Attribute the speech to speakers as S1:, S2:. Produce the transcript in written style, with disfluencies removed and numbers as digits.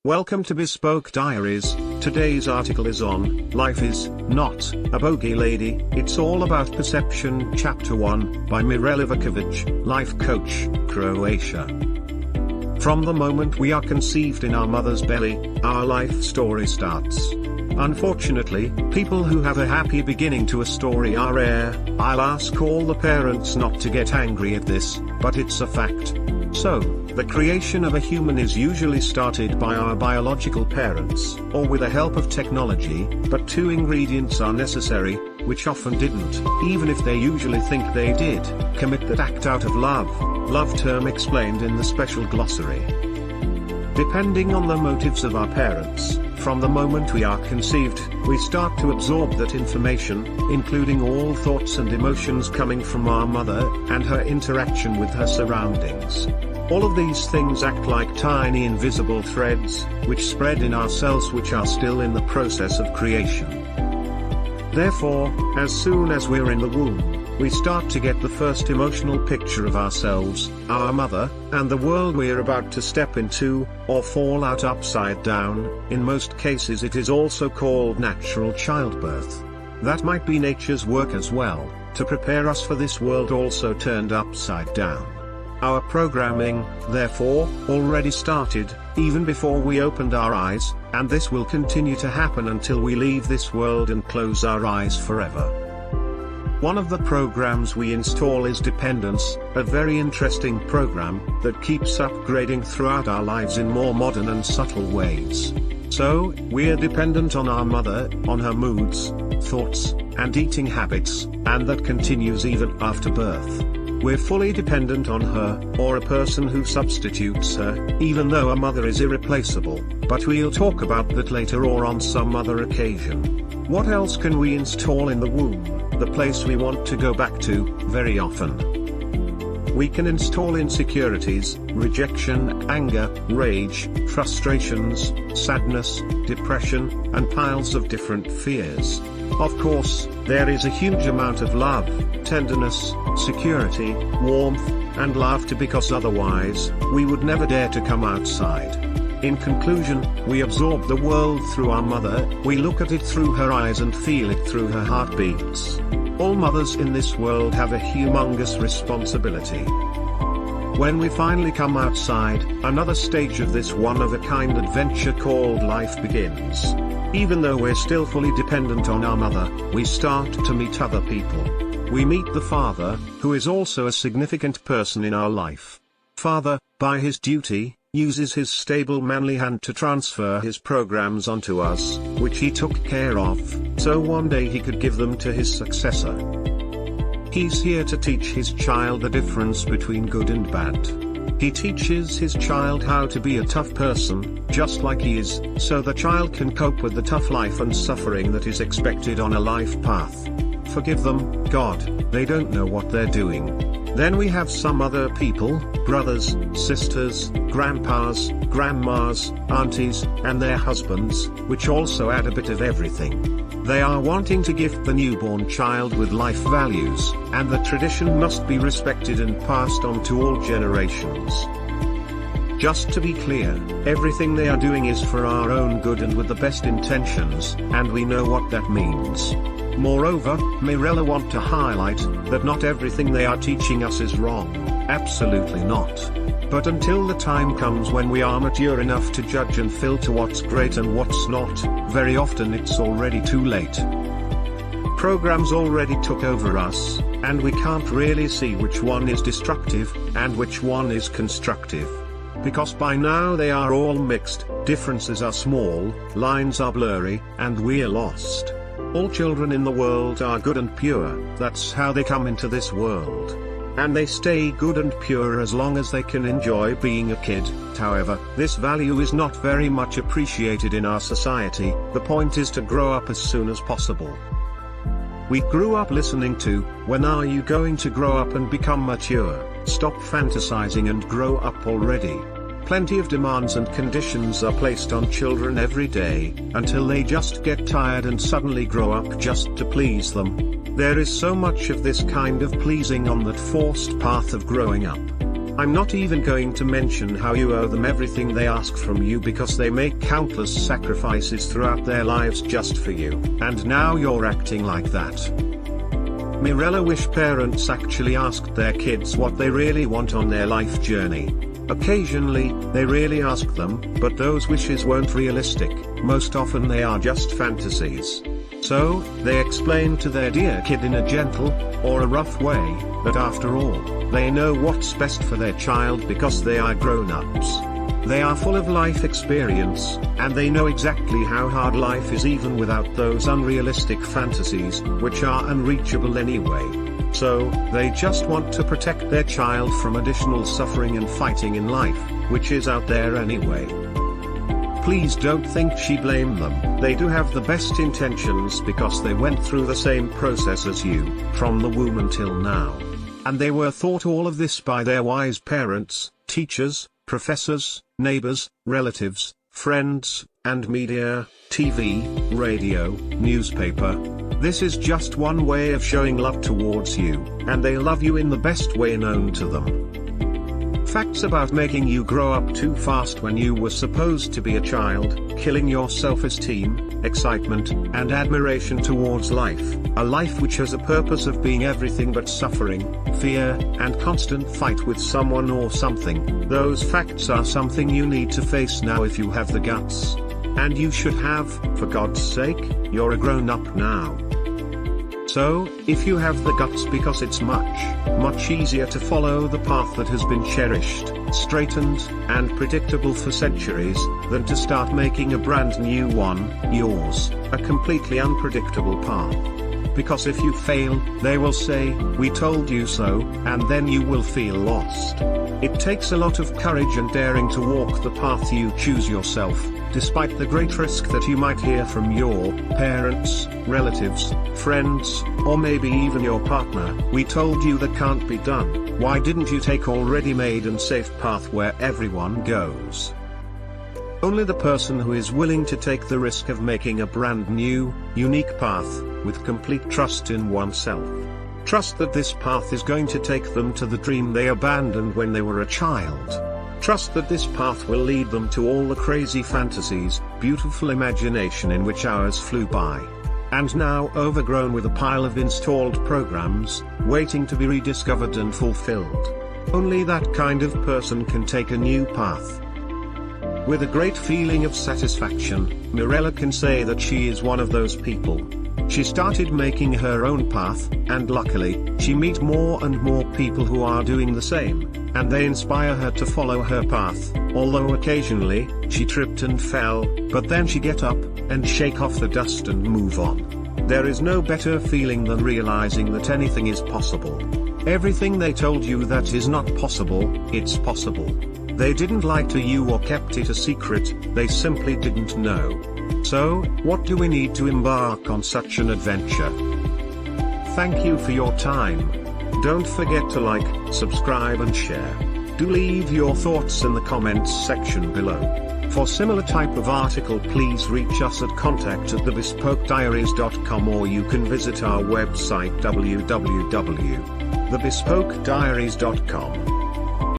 S1: Welcome to Bespoke Diaries. Today's article is on Life is Not a Bogey Lady, It's All About Perception. Chapter 1, by Mirela Vukovic, Life Coach, Croatia. From the moment we are conceived in our mother's belly, our life story starts. Unfortunately, people who have a happy beginning to a story are rare. I'll ask all the parents not to get angry at this, but it's a fact. So, the creation of a human is usually started by our biological parents, or with the help of technology, but two ingredients are necessary, which often didn't, even if they usually think they did. Commit that act out of love. Love term explained in the special glossary. Depending on the motives of our parents, from the moment we are conceived, we start to absorb that information, including all thoughts and emotions coming from our mother, and her interaction with her surroundings. All of these things act like tiny invisible threads, which spread in our cells, which are still in the process of creation. Therefore, as soon as we're in the womb, we start to get the first emotional picture of ourselves, our mother, and the world we're about to step into, or fall out upside down. In most cases it is also called natural childbirth. That might be nature's work as well, to prepare us for this world also turned upside down. Our programming, therefore, already started, even before we opened our eyes, and this will continue to happen until we leave this world and close our eyes forever. One of the programs we install is dependence, a very interesting program that keeps upgrading throughout our lives in more modern and subtle ways. So, we're dependent on our mother, on her moods, thoughts, and eating habits, and that continues even after birth. We're fully dependent on her, or a person who substitutes her, even though a mother is irreplaceable, but we'll talk about that later or on some other occasion. What else can we install in the womb, the place we want to go back to, very often? We can install insecurities, rejection, anger, rage, frustrations, sadness, depression, and piles of different fears. Of course, there is a huge amount of love, tenderness, security, warmth, and laughter, because otherwise, we would never dare to come outside. In conclusion, we absorb the world through our mother, we look at it through her eyes and feel it through her heartbeats. All mothers in this world have a humongous responsibility. When we finally come outside, another stage of this one-of-a-kind adventure called life begins. Even though we're still fully dependent on our mother, we start to meet other people. We meet the father, who is also a significant person in our life. Father, by his duty, uses his stable manly hand to transfer his programs onto us, which he took care of, so one day he could give them to his successor. He's here to teach his child the difference between good and bad. He teaches his child how to be a tough person, just like he is, so the child can cope with the tough life and suffering that is expected on a life path. Forgive them, God, they don't know what they're doing. Then we have some other people, brothers, sisters, grandpas, grandmas, aunties, and their husbands, which also add a bit of everything. They are wanting to gift the newborn child with life values, and the tradition must be respected and passed on to all generations. Just to be clear, everything they are doing is for our own good and with the best intentions, and we know what that means. Moreover, Mirela wants to highlight that not everything they are teaching us is wrong, absolutely not. But until the time comes when we are mature enough to judge and filter what's great and what's not, very often it's already too late. Programs already took over us, and we can't really see which one is destructive, and which one is constructive. Because by now they are all mixed, differences are small, lines are blurry, and we're lost. All children in the world are good and pure, that's how they come into this world. And they stay good and pure as long as they can enjoy being a kid. However, this value is not very much appreciated in our society. The point is to grow up as soon as possible. We grew up listening to, when are you going to grow up and become mature? Stop fantasizing and grow up already. Plenty of demands and conditions are placed on children every day, until they just get tired and suddenly grow up just to please them. There is so much of this kind of pleasing on that forced path of growing up. I'm not even going to mention how you owe them everything they ask from you because they make countless sacrifices throughout their lives just for you, and now you're acting like that. Mirela wish parents actually asked their kids what they really want on their life journey. Occasionally, they really ask them, but those wishes weren't realistic, most often they are just fantasies. So, they explain to their dear kid in a gentle, or a rough way, that after all, they know what's best for their child because they are grown-ups. They are full of life experience, and they know exactly how hard life is even without those unrealistic fantasies, which are unreachable anyway. So, they just want to protect their child from additional suffering and fighting in life, which is out there anyway. Please don't think she blamed them, they do have the best intentions because they went through the same process as you, from the womb until now. And they were taught all of this by their wise parents, teachers, professors, neighbors, relatives, friends, and media, TV, radio, newspaper. This is just one way of showing love towards you, and they love you in the best way known to them. Facts about making you grow up too fast when you were supposed to be a child, killing your self-esteem, excitement, and admiration towards life, a life which has a purpose of being everything but suffering, fear, and constant fight with someone or something. Those facts are something you need to face now if you have the guts. And you should have, for God's sake, you're a grown-up now. So, if you have the guts because it's much easier to follow the path that has been cherished, straightened, and predictable for centuries, than to start making a brand new one, yours, a completely unpredictable path. Because if you fail, they will say, "We told you so," and then you will feel lost. It takes a lot of courage and daring to walk the path you choose yourself, despite the great risk that you might hear from your parents, relatives, friends, or maybe even your partner. "We told you that can't be done. Why didn't you take already made and safe path where everyone goes?" Only the person who is willing to take the risk of making a brand new, unique path, with complete trust in oneself. Trust that this path is going to take them to the dream they abandoned when they were a child. Trust that this path will lead them to all the crazy fantasies, beautiful imagination in which hours flew by. And now overgrown with a pile of installed programs, waiting to be rediscovered and fulfilled. Only that kind of person can take a new path. With a great feeling of satisfaction, Mirela can say that she is one of those people. She started making her own path, and luckily, she meets more and more people who are doing the same, and they inspire her to follow her path, although occasionally, she tripped and fell, but then she get up, and shake off the dust and move on. There is no better feeling than realizing that anything is possible. Everything they told you that is not possible, it's possible. They didn't lie to you or kept it a secret, they simply didn't know. So, what do we need to embark on such an adventure? Thank you for your time. Don't forget to like, subscribe and share. Do leave your thoughts in the comments section below. For similar type of article please reach us at contact@thebespokediaries.com, or you can visit our website www.thebespokediaries.com.